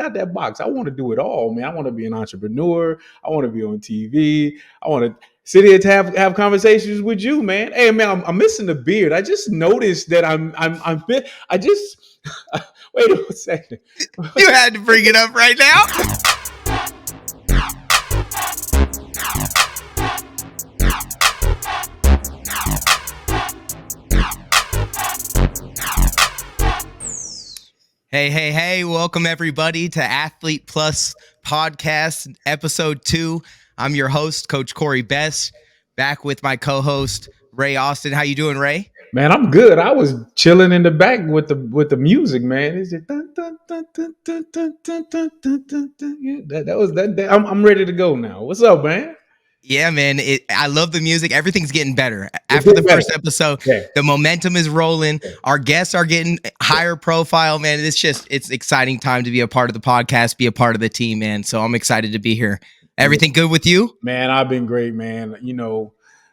out that box. I want to do it all, man. I want to be an entrepreneur. I want to be on TV. I want to sit here to have conversations with you, man. Hey, man, I'm missing the beard. I just noticed that I just wait a second. You had to bring it up right now. Hey, welcome everybody to Athlyt Plus Podcast, Ep.2. I'm your host, Coach Cory Besch, back with my co-host, Ray Austin. How you doing, Ray? Man, I'm good. I was chilling in the back with the music, man. Is it dun, dun, dun, dun, dun, dun, dun, dun, dun, dun, dun. Yeah, that was that. I'm ready to go now. What's up, man? Yeah, man. I love the music. Everything's getting better. It's After the getting first better. episode, Yeah. the momentum is rolling. Yeah. Our guests are getting higher profile, man. It's exciting time to be a part of the podcast, be a part of the team, man. So I'm excited to be here. Everything good with you? Man, I've been great, man.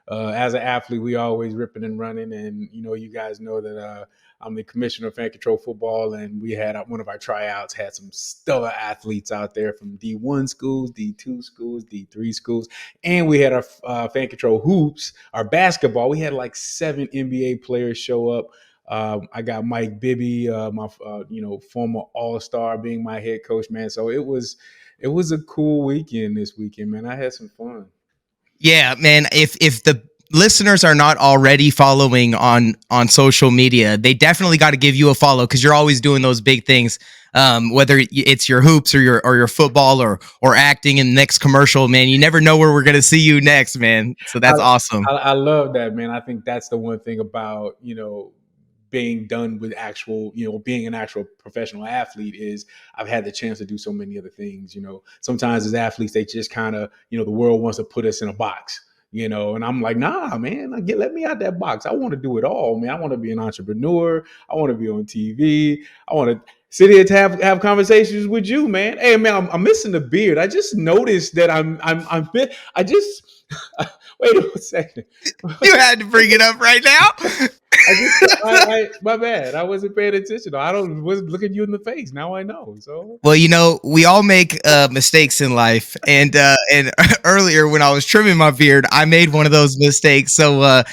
As an athlete, we always ripping and running, and you guys know that I'm the commissioner of fan control football, and we had one of our tryouts had some stellar athletes out there from D1 schools, D2 schools, D3 schools, and we had our fan control hoops, our basketball. We had like 7 NBA players show up. I got Mike Bibby, my former All-Star, being my head coach, man. So it was a cool weekend this weekend, man. I had some fun. Yeah, man. If the listeners are not already following on social media, they definitely got to give you a follow because you're always doing those big things. Whether it's your hoops or your football or acting in the next commercial, man, you never know where we're gonna see you next, man. So that's awesome. I love that, man. I think that's the one thing about being done with actual, being an actual professional athlete is I've had the chance to do so many other things. Sometimes as athletes, they just kind of, the world wants to put us in a box, and I'm like, nah, man, let me out that box. I want to do it all, man. I want to be an entrepreneur. I want to be on TV. I want to sit here to have conversations with you, man. Hey, man, I'm missing the beard. I just noticed that I just wait a second. You had to bring it up right now. My bad. I wasn't paying attention. Wasn't looking you in the face. Now I know. So well, we all make mistakes in life, and earlier when I was trimming my beard, I made one of those mistakes. So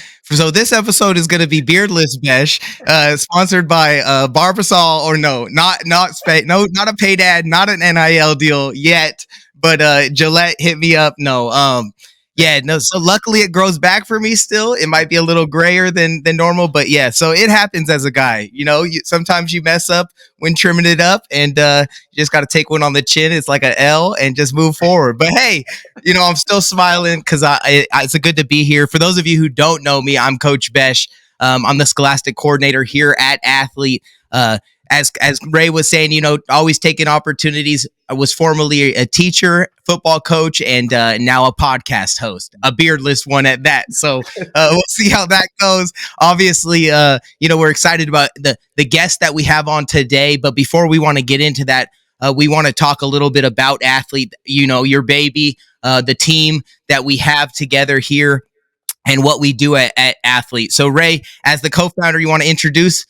this episode is going to be Beardless Besch, sponsored by Barbasol, or not a paid ad, not an NIL deal yet, but Gillette hit me up. So luckily it grows back for me still. It might be a little grayer than normal, but yeah, so it happens as a guy. Sometimes you mess up when trimming it up, and you just got to take one on the chin. It's like an L and just move forward. But hey, I'm still smiling because it's good to be here. For those of you who don't know me, I'm Coach Besch. I'm the Scholastic Coordinator here at Athlyt. As Ray was saying, always taking opportunities. I was formerly a teacher, football coach, and now a podcast host, a beardless one at that. So we'll see how that goes. Obviously, we're excited about the guest that we have on today. But before we want to get into that, we want to talk a little bit about Athlyt, your baby, the team that we have together here, and what we do at Athlyt. So Ray, as the co-founder, you want to introduce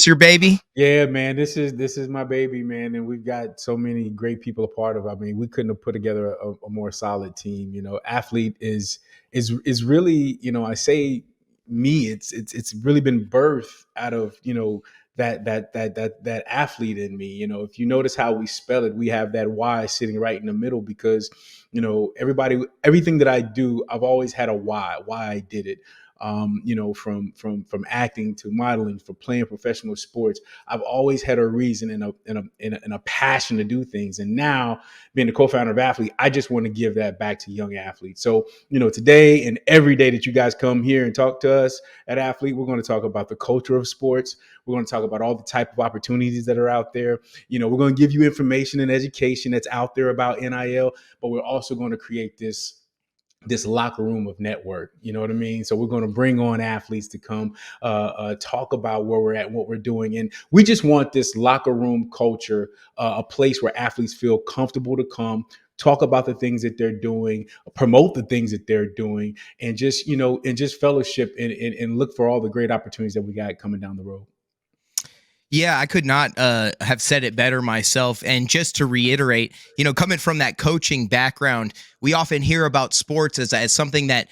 your baby? Yeah, man, this is my baby, man, and we've got so many great people a part of it. I mean, we couldn't have put together a more solid team. Athlyt is really, I say me, it's really been birthed out of that athlete in me. If you notice how we spell it, we have that Y sitting right in the middle because everything that I do, I've always had a why I did it. From acting to modeling, for playing professional sports, I've always had a reason and a passion to do things. And now, being the co-founder of Athlyt, I just want to give that back to young athletes. So, today and every day that you guys come here and talk to us at Athlyt, we're going to talk about the culture of sports. We're going to talk about all the type of opportunities that are out there. We're going to give you information and education that's out there about NIL, but we're also going to create this locker room of network. You know what I mean? So we're going to bring on athletes to come talk about where we're at, what we're doing. And we just want this locker room culture, a place where athletes feel comfortable to come, talk about the things that they're doing, promote the things that they're doing, and just, fellowship and look for all the great opportunities that we got coming down the road. Yeah, I could not have said it better myself. And just to reiterate, coming from that coaching background, we often hear about sports as something that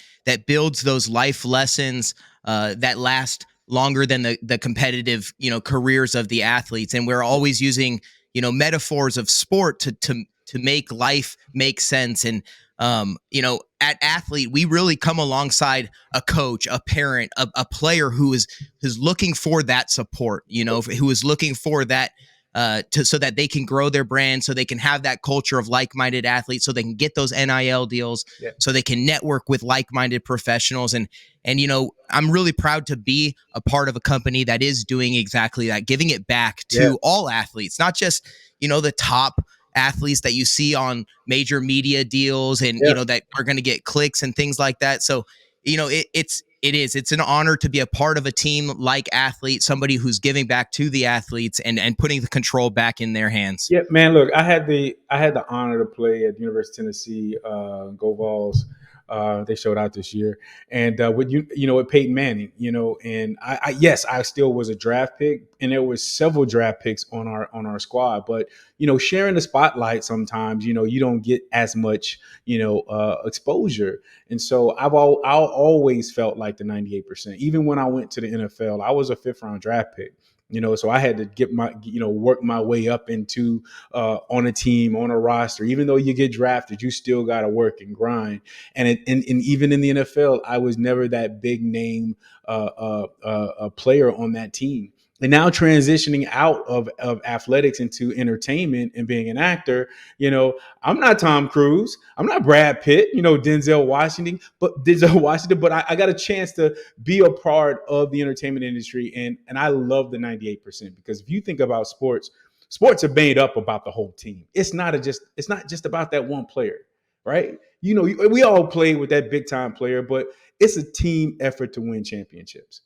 builds those life lessons that last longer than the competitive careers of the athletes. And we're always using metaphors of sport to make life make sense. And at Athlyt, we really come alongside a coach, a parent, a player who's looking for that support, who is looking for that so that they can grow their brand, so they can have that culture of like-minded athletes, so they can get those NIL deals, Yeah. so they can network with like-minded professionals. And I'm really proud to be a part of a company that is doing exactly that, giving it back Yeah. to all athletes, not just the top athletes that you see on major media deals and Yeah. that are going to get clicks and things like that. So it's an honor to be a part of a team like Athlyt, somebody who's giving back to the athletes and putting the control back in their hands. Yeah, man. Look, I had the honor to play at the University of Tennessee. Go Vols! They showed out this year, and with with Peyton Manning, and yes, I still was a draft pick, and there was several draft picks on our squad, but sharing the spotlight sometimes, you don't get as much, exposure, and so I always felt like the 98%. Even when I went to the NFL, I was a fifth round draft pick. So I had to get work my way up into on a team, on a roster. Even though you get drafted, you still got to work and grind. And even in the NFL, I was never that big name player on that team. And now transitioning out of athletics into entertainment and being an actor, I'm not Tom Cruise, I'm not Brad Pitt, Denzel Washington, but I got a chance to be a part of the entertainment industry, and I love the 98%, because if you think about sports are made up about the whole team. It's not just about that one player, right? We all play with that big time player, but it's a team effort to win championships.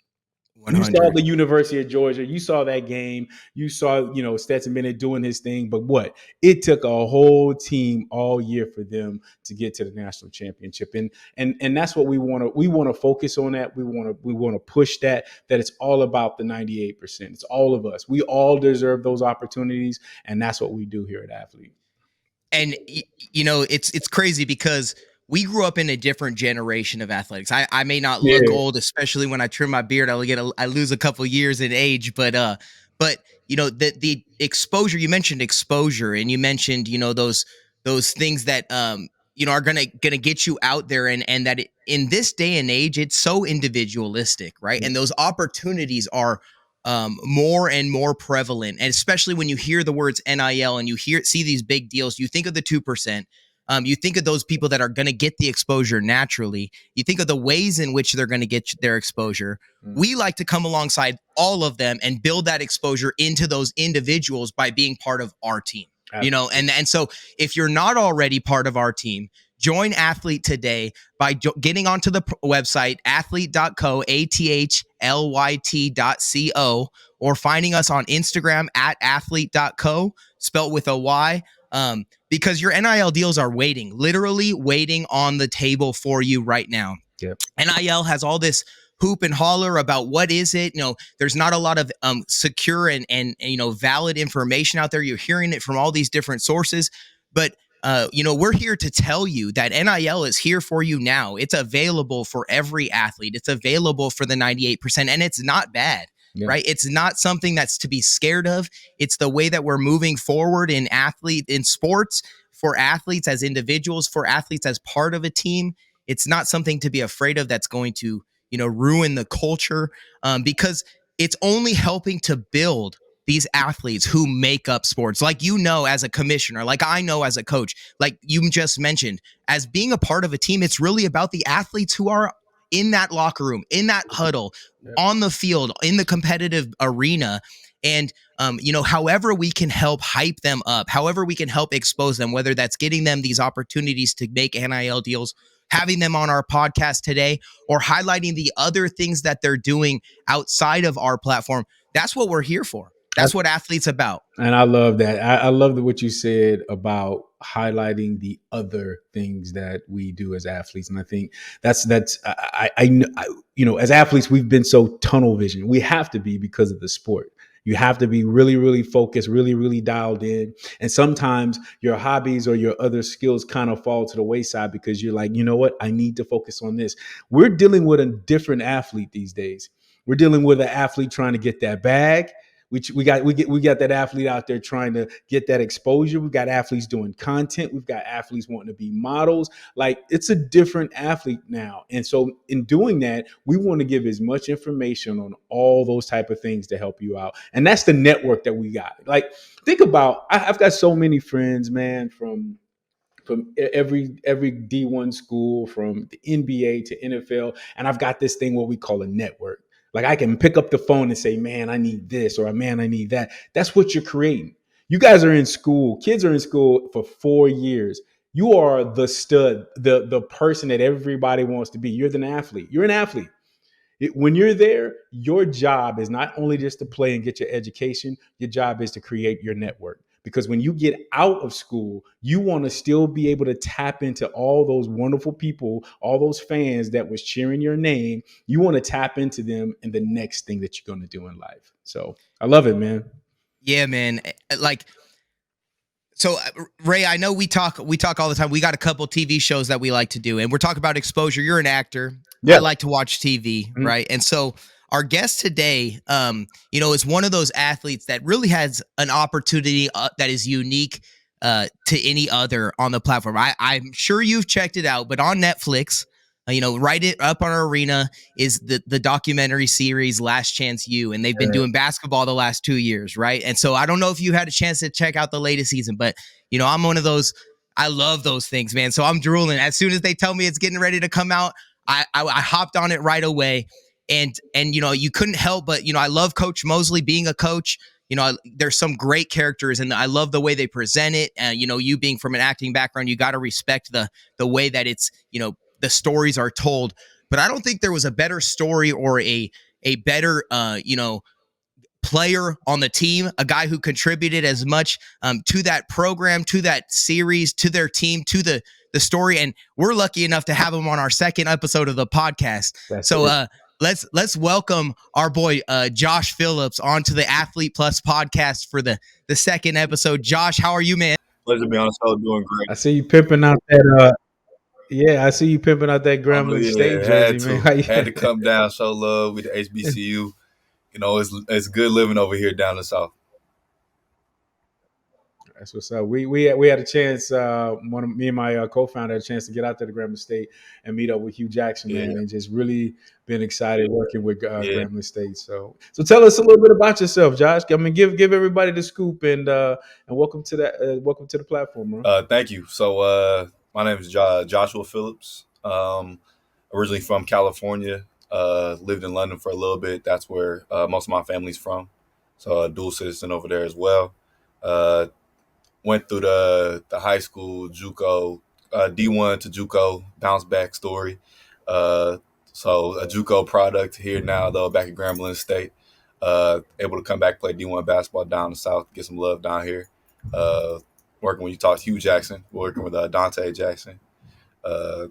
You saw 100. the University of Georgia. You saw that game. You saw, Stetson Bennett doing his thing. But what? It took a whole team all year for them to get to the national championship. And that's what we want to focus on. That we want to push that it's all about the 98%. It's all of us. We all deserve those opportunities, and that's what we do here at Athlyt. And it's crazy because we grew up in a different generation of athletics. I may not look Yeah. old, especially when I trim my beard. I lose a couple years in age, but the exposure, you mentioned exposure, and you mentioned those things that are gonna get you out there, and that in this day and age it's so individualistic, right? Yeah. And those opportunities are more and more prevalent. And especially when you hear the words NIL and you see these big deals, you think of the 2%. You think of those people that are going to get the exposure naturally. You think of the ways in which they're going to get their exposure. Mm. We like to come alongside all of them and build that exposure into those individuals by being part of our team. Absolutely. And so if you're not already part of our team, join Athlyt today by getting onto the website athlyt.co, athlyt.co, or finding us on Instagram at athlyt.co, spelt with a Y. Because your NIL deals are waiting, literally waiting on the table for you right now. Yeah. NIL has all this hoop and holler about what is it. There's not a lot of secure and valid information out there. You're hearing it from all these different sources, but we're here to tell you that NIL is here for you now. It's available for every athlete. It's available for the 98%, and it's not bad. Yeah. Right? It's not something that's to be scared of. It's the way that we're moving forward in sports, for athletes as individuals, for athletes as part of a team. It's not something to be afraid of that's going to, ruin the culture, because it's only helping to build these athletes who make up sports. Like, as a commissioner, like I know as a coach, like you just mentioned, as being a part of a team, it's really about the athletes who are in that locker room, in that huddle, Yeah. on the field, in the competitive arena. And however we can help hype them up, however we can help expose them, whether that's getting them these opportunities to make NIL deals, having them on our podcast today, or highlighting the other things that they're doing outside of our platform. That's what we're here for. That's what Athlyt's about. And I love that. I love what you said about highlighting the other things that we do as athletes. And I think I as athletes, we've been so tunnel vision. We have to be, because of the sport. You have to be really, really focused, really, really dialed in. And sometimes your hobbies or your other skills kind of fall to the wayside because you're like, you know what? I need to focus on this. We're dealing with a different athlete these days. We're dealing with an athlete trying to get that bag. We got that athlete out there trying to get that exposure. We've got athletes doing content. We've got athletes wanting to be models. Like, it's a different athlete now. And so in doing that, we want to give as much information on all those type of things to help you out. And that's the network that we got. Like, think about, I've got so many friends, man, from every D1 school, from the NBA to NFL, and I've got this thing what we call a network. Like, I can pick up the phone and say, "Man, I need this," or "Man, I need that." That's what you're creating. You guys are in school. Kids are in school for 4 years. You are the stud, the person that everybody wants to be. You're an athlete. You're an athlete. When you're there, your job is not only just to play and get your education, your job is to create your network. Because when you get out of school, you want to still be able to tap into all those wonderful people, all those fans that was cheering your name. You want to tap into them in the next thing that you're going to do in life. So I love it, man. Yeah, man. Like, so Ray, I know we talk all the time. We got a couple TV shows that we like to do, and we're talking about exposure. You're an actor. I Yeah. like to watch TV, Mhm. right? And so our guest today, is one of those athletes that really has an opportunity that is unique to any other on the platform. I'm sure you've checked it out, but on Netflix, right it up on our arena is the documentary series Last Chance U, and they've been doing basketball the last 2 years, right? And so I don't know if you had a chance to check out the latest season, but I'm one of those. I love those things, man. So I'm drooling as soon as they tell me it's getting ready to come out. I hopped on it right away, and you couldn't help but I love Coach Mosley being a coach. There's some great characters, and I love the way they present it. You being from an acting background, you got to respect the way that it's the stories are told. But I don't think there was a better story or a better player on the team, a guy who contributed as much to that program, to that series, to their team, to the story. And we're lucky enough to have him on our second episode of the podcast. That's So it. let's welcome our boy Josh Phillips onto the Athlyt Plus podcast for the second episode. Josh, how are you, man? Pleasure to be on the show. Doing great. I see you pimping out that. Yeah, I see you pimping out that Grambling State Yeah, jersey, man. had to come down, show love with the HBCU. It's good living over here down the south. That's what's up. We had a chance. Me and my co-founder had a chance to get out there to Grambling State and meet up with Hugh Jackson, man, Yeah, and just really been excited working with yeah. Grambling State. So tell us a little bit about yourself, Josh. I mean, give everybody the scoop and welcome to that. Welcome to the platform, bro. Thank you. So my name is Joshua Phillips. Originally from California. Lived in London for a little bit. That's where most of my family's from. So a dual citizen over there as well. Uh, Went through the high school JUCO D1 to JUCO bounce back story. Uh, so a JUCO product here now though, back at Grambling State. Able to come back play D1 basketball down the south, get some love down here. Uh, Working when you talk to Hugh Jackson, working with Dante Jackson. Uh,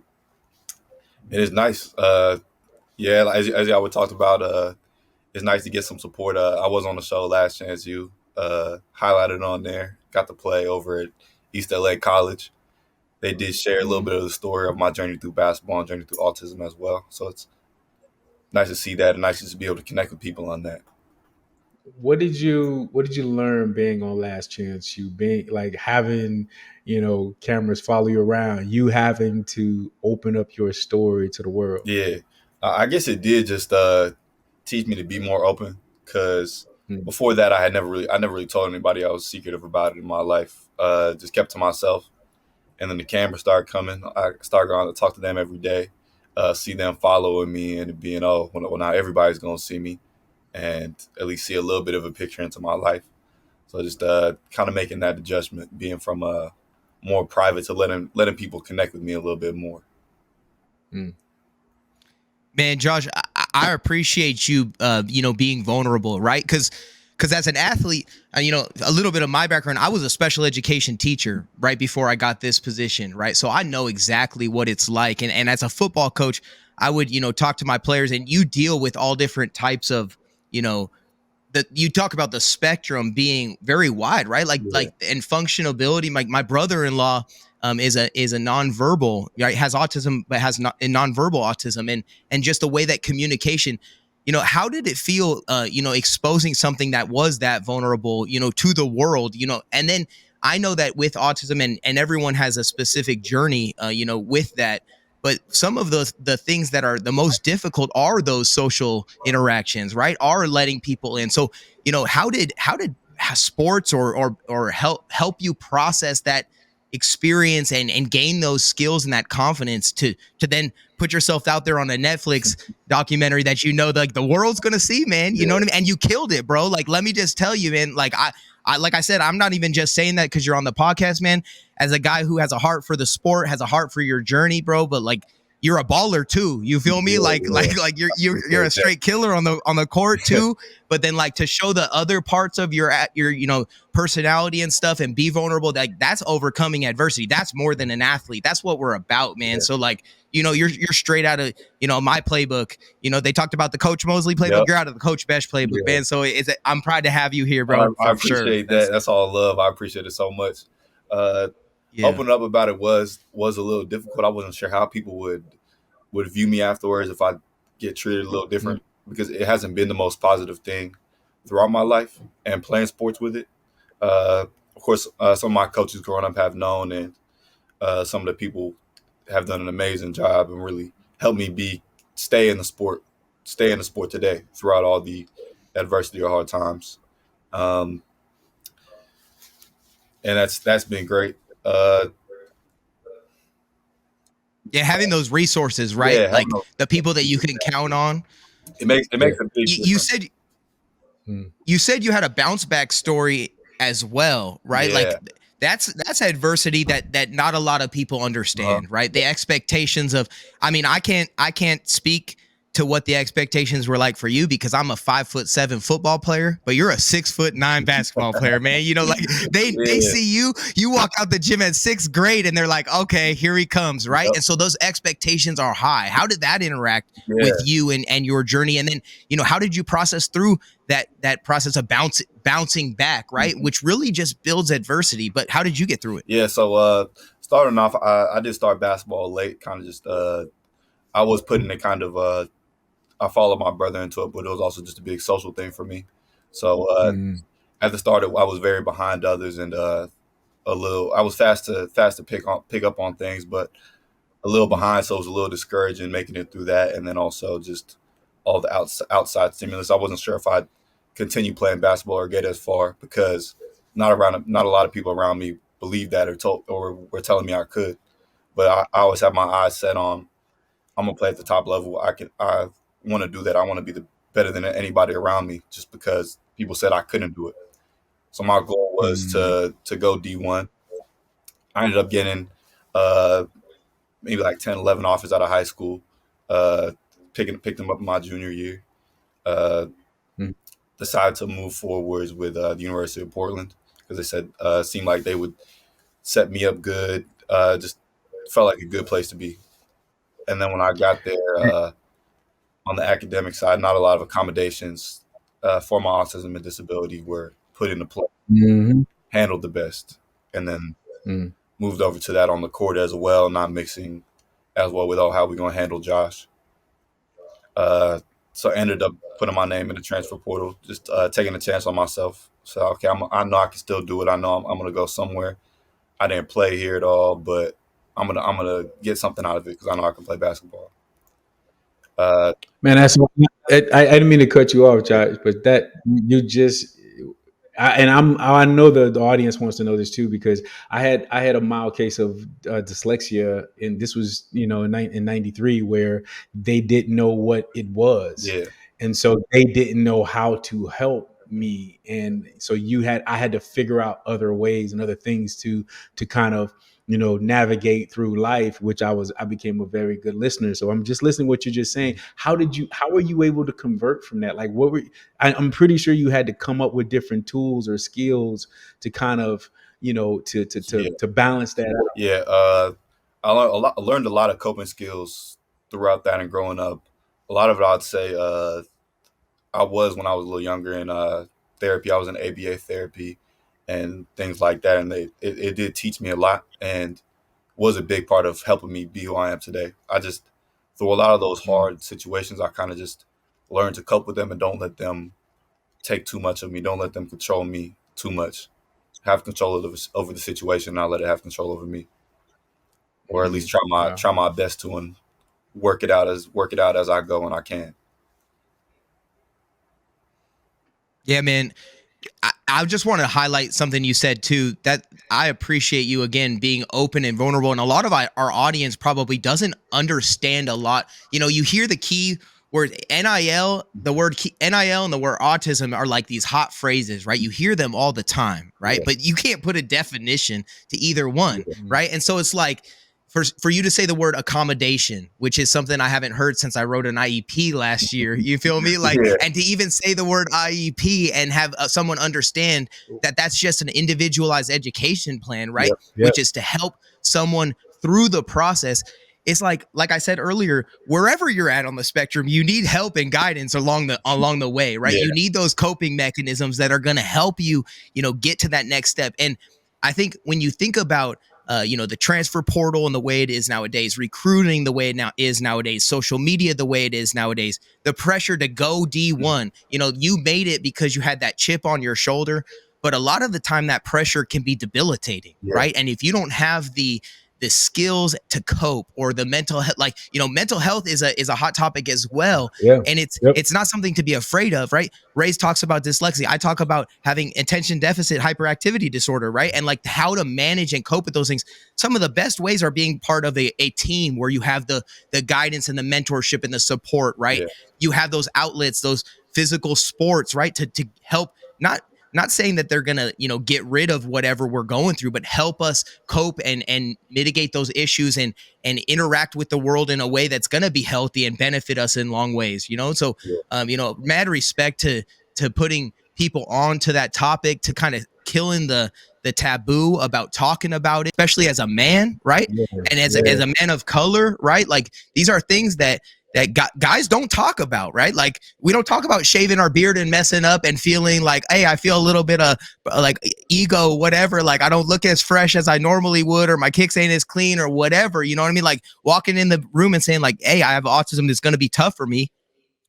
it is nice. Yeah, like, as y'all would talked about, it's nice to get some support. I was on the show Last Chance U, highlighted on there. Got to play over at East LA College. They did share a little bit of the story of my journey through basketball and journey through autism as well. So it's nice to see that and nice to be able to connect with people on that. What did you learn being on Last Chance? You being like having cameras follow you around, you having to open up your story to the world. Yeah, I guess it did just teach me to be more open because Mm. before that I never really told anybody. I was secretive about it in my life. Just kept to myself. And then the cameras started coming. I started going to talk to them every day, see them following me and being, well, now everybody's going to see me and at least see a little bit of a picture into my life. So just kind of making that adjustment, being from more private to letting people connect with me a little bit more. Mm. Man, Josh, I appreciate you, being vulnerable, right? Because as an athlete, a little bit of my background, I was a special education teacher right before I got this position, right? So I know exactly what it's like. And as a football coach, I would, talk to my players, and you deal with all different types of, you know, you talk about the spectrum being very wide, right? Yeah. And functionability. My brother-in-law is a nonverbal, right? Has autism, but has not a nonverbal autism, and just the way that communication. How did it feel? Exposing something that was that vulnerable, to the world, and then I know that with autism, and everyone has a specific journey, with that. But some of the things that are the most difficult are those social interactions, right? Are letting people in. So, how did sports or help you process that experience and gain those skills and that confidence to then put yourself out there on a Netflix documentary that like the world's gonna see, man. You know Yeah. what I mean? And you killed it, bro. Like, let me just tell you, man. Like I said, I'm not even just saying that because you're on the podcast, man. As a guy who has a heart for the sport, has a heart for your journey, bro. But like, you're a baller too. You feel me? Yeah, Like yeah. like you're a Appreciate that. straight killer on the court too. But then like to show the other parts of your personality and stuff and be vulnerable. Like that's overcoming adversity. That's more than an athlete. That's what we're about, man. Yeah. So like you're straight out of my playbook. They talked about the Coach Mosley playbook. Yep. You're out of the Coach Besch playbook, Yeah. man. So I'm proud to have you here, I, bro, I for sure. appreciate that. That's all love. I appreciate it so much. Uh, Yeah. Opening up about it was a little difficult. I wasn't sure how people would view me afterwards if I get treated a little different because it hasn't been the most positive thing throughout my life and playing sports with it. Of course, some of my coaches growing up have known, and some of the people have done an amazing job and really helped me stay in the sport, today throughout all the adversity or hard times. Um, and that's been great. Uh, Yeah, having those resources, right? yeah, Like the people that you can count on. Yeah. it makes a big You, you difference. said Mm. you said you had a bounce back story as well, right? Yeah. Like that's adversity that not a lot of people Uh, understand, right? The expectations of I can't speak to what the expectations were like for you because I'm a 5'7" football player, but you're a 6'9" basketball player, man. Like they yeah. see you walk out the gym at sixth grade and they're like, okay, here he comes, right? Yep. And so those expectations are high. How did that interact Yeah. with you and your journey? And then, how did you process through that process of bouncing back, right? Mhm. Which really just builds adversity. But how did you get through it? Yeah. So starting off, I did start basketball late. Kind of just I was putting it kind of I followed my brother into it, but it was also just a big social thing for me. So Mm. at the start, I was very behind others and a little. I was fast to pick up on things, but a little behind, so it was a little discouraging making it through that, and then also just all the outside stimulus. I wasn't sure if I'd continue playing basketball or get as far because not a lot of people around me believed that or were telling me I could. But I always have my eyes set on I'm gonna play at the top level. I want to do that. I want to be better than anybody around me, just because people said I couldn't do it. So my goal was Mm. to go D1. I ended up getting uh, maybe like 10, 11 offers out of high school. Uh, picked them up in my junior year. Uh, Mm. Decided to move forwards with the University of Portland because they said seemed like they would set me up good. Just felt like a good place to be. And then when I got there, on the academic side, not a lot of accommodations for my autism and disability were put into place, Mhm. handled the best, and then Mm. moved over to that on the court as well, not mixing as well with how we're going to handle Josh. Uh, so I ended up putting my name in the transfer portal, just taking a chance on myself. So, okay, I know I can still do it. I know I'm going to go somewhere. I didn't play here at all, but I'm gonna get something out of it because I know I can play basketball. Uh, Man, I didn't mean to cut you off, Josh, but that you just I know the audience wants to know this too because I had a mild case of dyslexia, and this was in '93 where they didn't know what it was, yeah, and so they didn't know how to help me, and so I had to figure out other ways and other things to kind of navigate through life, which I became a very good listener. So I'm just listening to what you're just saying. How were you able to convert from that? Like I'm pretty sure you had to come up with different tools or skills to kind of yeah, to balance that out. yeah. I learned a lot of coping skills throughout that and growing up. A lot of it, I'd say, I was when I was a little younger in therapy. I was in ABA therapy and things like that, and it did teach me a lot and was a big part of helping me be who I am today. I just, through a lot of those hard situations, I kind of just learned to cope with them and don't let them take too much of me. Don't let them control me too much. Have control over the situation, not let it have control over me, or at least try my best to, and work it out as I go and I can. Yeah, man. I just want to highlight something you said too, that I appreciate you again being open and vulnerable. And a lot of our audience probably doesn't understand a lot. You know, you hear the key word NIL, the word NIL and the word autism are like these hot phrases, right? You hear them all the time, right? Yeah. But you can't put a definition to either one, Yeah. right? And so it's like, for you to say the word accommodation, which is something I haven't heard since I wrote an IEP last year, you feel me? Like, Yeah. and to even say the word IEP and have someone understand that that's just an individualized education plan, right? Yep. Which is to help someone through the process. It's like I said earlier, wherever you're at on the spectrum, you need help and guidance along the way, right? Yeah. You need those coping mechanisms that are going to help you, get to that next step. And I think when you think about the transfer portal and the way it is nowadays, recruiting the way it now is nowadays, social media the way it is nowadays, the pressure to go D1, you made it because you had that chip on your shoulder. But a lot of the time that pressure can be debilitating, Yeah. right? And if you don't have the skills to cope, or the mental health, mental health is a hot topic as well. Yeah. And it's not something to be afraid of, right? Ray talks about dyslexia. I talk about having attention deficit hyperactivity disorder, right? And like how to manage and cope with those things. Some of the best ways are being part of a team where you have the guidance and the mentorship and the support, right? Yeah. You have those outlets, those physical sports, right? To help, not saying that they're gonna, get rid of whatever we're going through, but help us cope and mitigate those issues and interact with the world in a way that's gonna be healthy and benefit us in long ways. So mad respect to putting people onto that topic, to kind of killing the taboo about talking about it, especially as a man, right? Yeah. And as a man of color, right? Like these are things that guys don't talk about, right? Like we don't talk about shaving our beard and messing up and feeling like, hey, I feel a little bit of like ego, whatever. Like I don't look as fresh as I normally would, or my kicks ain't as clean or whatever. You know what I mean? Like walking in the room and saying like, hey, I have autism that's going to be tough for me,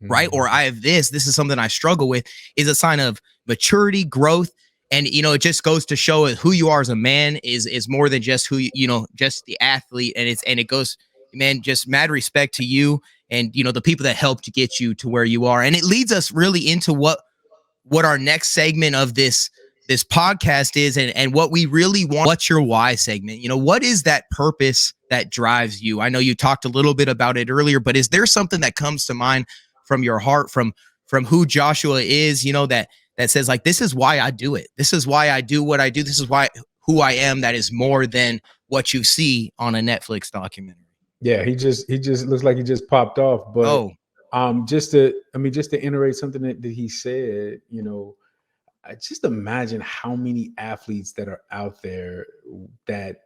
right? Or I have this is something I struggle with, is a sign of maturity, growth. And, it just goes to show who you are as a man is more than just who, just the athlete. And it goes, man, just mad respect to you and, the people that helped get you to where you are. And it leads us really into what our next segment of this podcast is, and what we really want. What's your why segment? What is that purpose that drives you? I know you talked a little bit about it earlier, but is there something that comes to mind from your heart, from who Joshua is, that says like, this is why I do it. This is why I do what I do. This is who I am. That is more than what you see on a Netflix documentary. Yeah, he just looks like he just popped off. But just to iterate something that he said, I just imagine how many athletes that are out there that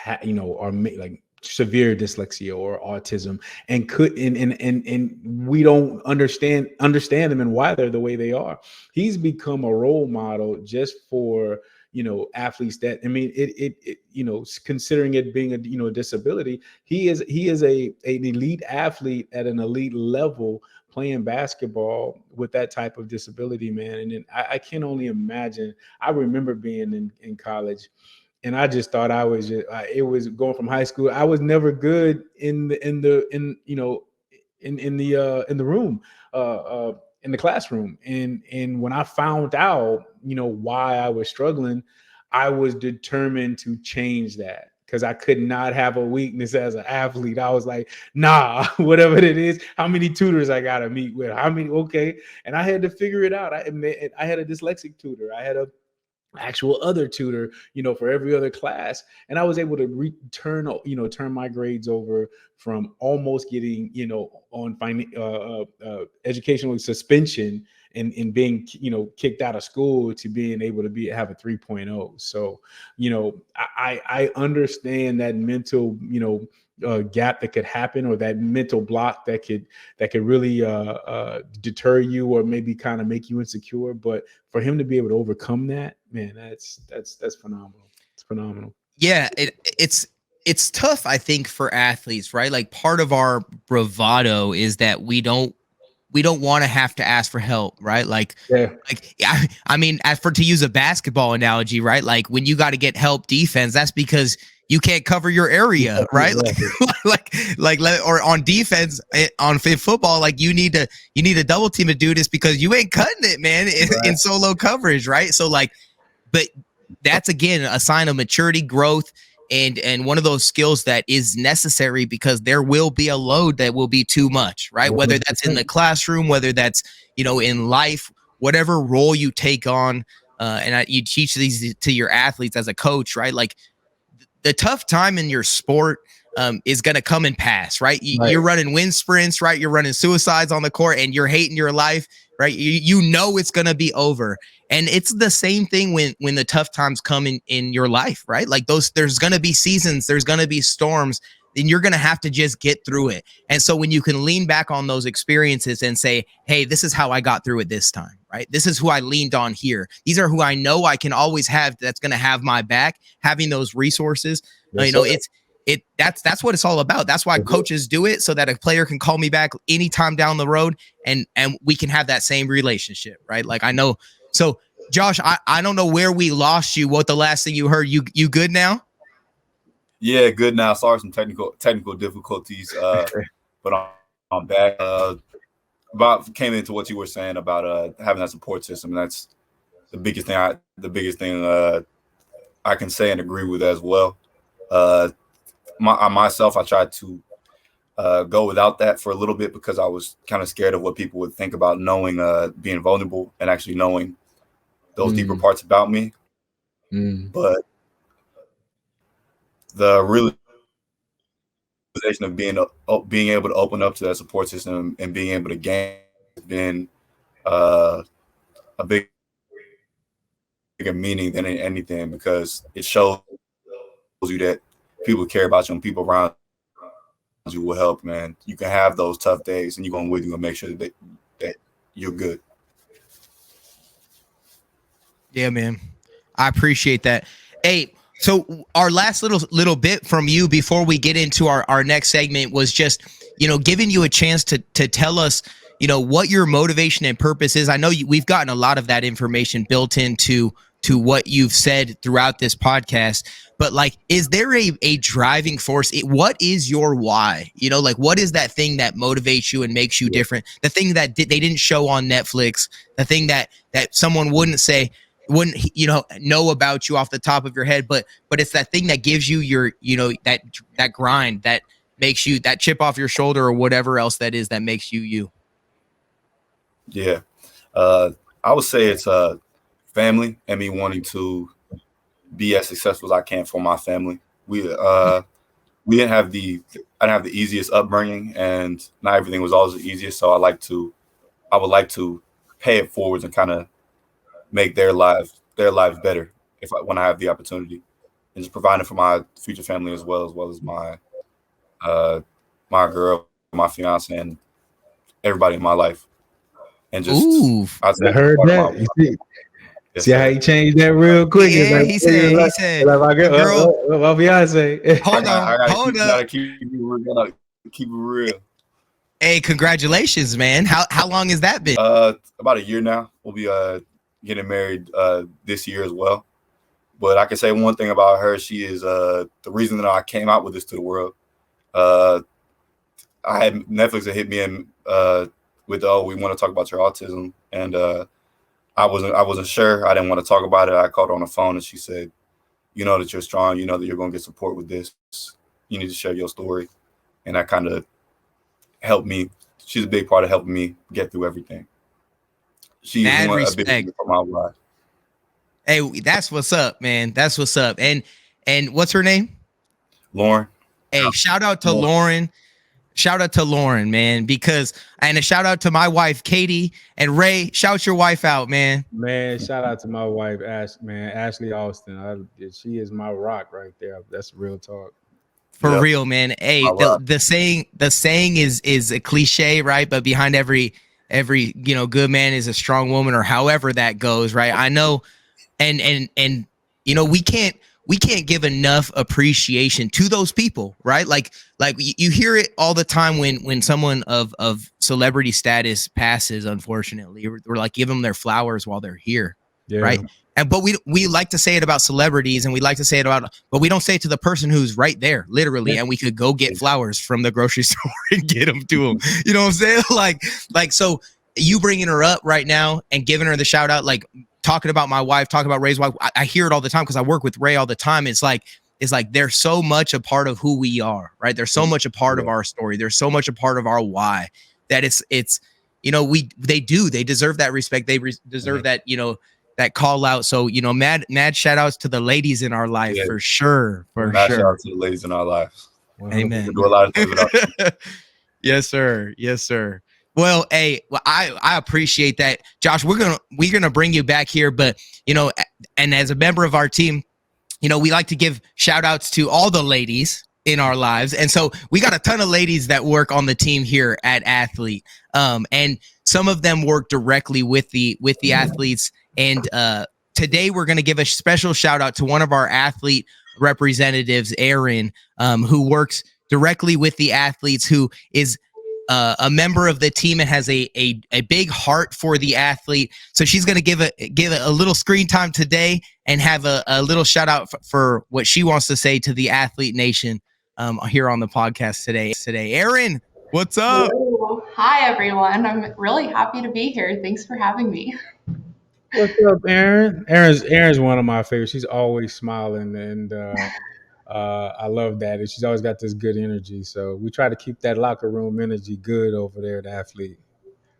are like severe dyslexia or autism and we don't understand them and why they're the way they are. He's become a role model just for athletes that, considering it being a disability, he is an elite athlete at an elite level playing basketball with that type of disability, man. And then I can only imagine. I remember being in college, and I just thought I was it was going from high school. I was never good in the room, in the classroom. And when I found out, why I was struggling, I was determined to change that, because I could not have a weakness as an athlete. I was like, nah, whatever it is, how many tutors I got to meet with, okay. And I had to figure it out. I had a dyslexic tutor. I had a actual other tutor, for every other class. And I was able to turn my grades over from almost getting, on educational suspension and being, kicked out of school to being able to have a 3.0. So, I understand that mental, gap that could happen, or that mental block that could really deter you, or maybe kind of make you insecure. But for him to be able to overcome that, man, that's phenomenal. It's phenomenal. Yeah, it's tough, I think, for athletes, right? Like, part of our bravado is that we don't want to have to ask for help, right? Yeah. I mean, to use a basketball analogy, right? Like, when you got to get help defense, that's because you can't cover your area, right? Or on defense, in football, like, you need a double team to do this because you ain't cutting it, man, in solo coverage, right? So, like, but that's, again, a sign of maturity, growth, and one of those skills that is necessary, because there will be a load that will be too much, right? Whether that's in the classroom, whether that's, in life, whatever role you take on, you teach these to your athletes as a coach, right? Like, the tough time in your sport is going to come and pass, right? You're running wind sprints, right? You're running suicides on the court, and you're hating your life, right? You know it's going to be over. And it's the same thing when the tough times come in your life, right? Like, there's going to be seasons, there's going to be storms, and you're going to have to just get through it. And so when you can lean back on those experiences and say, hey, this is how I got through it this time, right? This is who I leaned on here. These are who I know I can always have, that's going to have my back. Having those resources, that's what it's all about. That's why coaches do it, so that a player can call me back anytime down the road, and we can have that same relationship, right? Like, I know. So, Josh, I don't know where we lost you. What the last thing you heard? You good now? Yeah, good now. Sorry, some technical difficulties, but I'm back. Came into what you were saying about having that support system. That's the biggest thing I can say and agree with as well. Myself, I tried to go without that for a little bit, because I was kind of scared of what people would think about knowing, being vulnerable, and actually knowing those deeper parts about me. But the realization of being able to open up to that support system and being able to gain has been a bigger meaning than anything, because it shows you that people care about you and people around you will help, man. You can have those tough days, and you're going with you and make sure that you're good. Yeah, man. I appreciate that. Hey, so our last little bit from you before we get into our next segment was just, giving you a chance to tell us, what your motivation and purpose is. I know we've gotten a lot of that information built into what you've said throughout this podcast, but, like, is there a driving force? What is your why? Like, what is that thing that motivates you and makes you different? The thing that they didn't show on Netflix, the thing that someone wouldn't know about you off the top of your head, but it's that thing that gives you your, that grind that makes you, that chip off your shoulder, or whatever else that is that makes you. Yeah. I would say it's family, and me wanting to be as successful as I can for my family. I didn't have the easiest upbringing, and not everything was always the easiest. So I would like to pay it forwards and kind of make their lives better when I have the opportunity, and just providing for my future family as well as my my girl, my fiance, and everybody in my life. And just I heard that. See how he changed that real quick? Yeah, he said, like my girl, my fiance. Hold on. Gotta keep it real. Hey, congratulations, man. How long has that been? About a year now. We'll be getting married this year as well. But I can say one thing about her. She is the reason that I came out with this to the world. I had Netflix that hit me in with, we want to talk about your autism, and I wasn't sure. I didn't want to talk about it. I called her on the phone, and she said, "You know that you're strong. You know that you're going to get support with this. You need to share your story." And that kind of helped me. She's a big part of helping me get through everything. She's a big thing for my life. Hey, that's what's up, man. That's what's up. And what's her name? Lauren. Hey, shout out to Lauren. shout out to Lauren, man, and a shout out to my wife, Katie, and Ray. Shout your wife out, man. Man, shout out to my wife, Ashley Austin. She is my rock right there. That's real talk. For Yep. real, man. Hey, All right. the saying is a cliche, right? But behind every good man is a strong woman, or however that goes, right? I know, and we can't give enough appreciation to those people, right? Like you hear it all the time when someone of celebrity status passes. Unfortunately, we're like, give them their flowers while they're here, Yeah. right? But we like to say it about celebrities, and we like to say it but we don't say it to the person who's right there, literally, and we could go get flowers from the grocery store and get them to them. You know what I'm saying? Like so you bringing her up right now and giving her the shout out, like talking about my wife, talking about Ray's wife. I hear it all the time because I work with Ray all the time. It's like they're so much a part of who we are, right? They're so much a part of our story. They're so much a part of our why that it's they deserve that respect. They deserve that, that call out. So, mad shout outs to the ladies in our life, for sure. Shout out to the ladies in our lives. Amen. We do a lot of things without Yes, sir. Yes, sir. Well, I appreciate that, Josh. We're gonna bring you back here, but and as a member of our team, we like to give shout outs to all the ladies in our lives. And so we got a ton of ladies that work on the team here at Athlyt. And some of them work directly with the athletes. And today we're going to give a special shout out to one of our Athlyt representatives, Erin, who works directly with the athletes, who is a member of the team and has a big heart for the athlete. So she's going to give a little screen time today and have a little shout out for what she wants to say to the Athlyt Nation here on the podcast today. Erin, what's up? Hello. Hi, everyone. I'm really happy to be here. Thanks for having me. What's up, Erin? Erin's one of my favorites. She's always smiling, and I love that. And she's always got this good energy. So we try to keep that locker room energy good over there at Athlyt.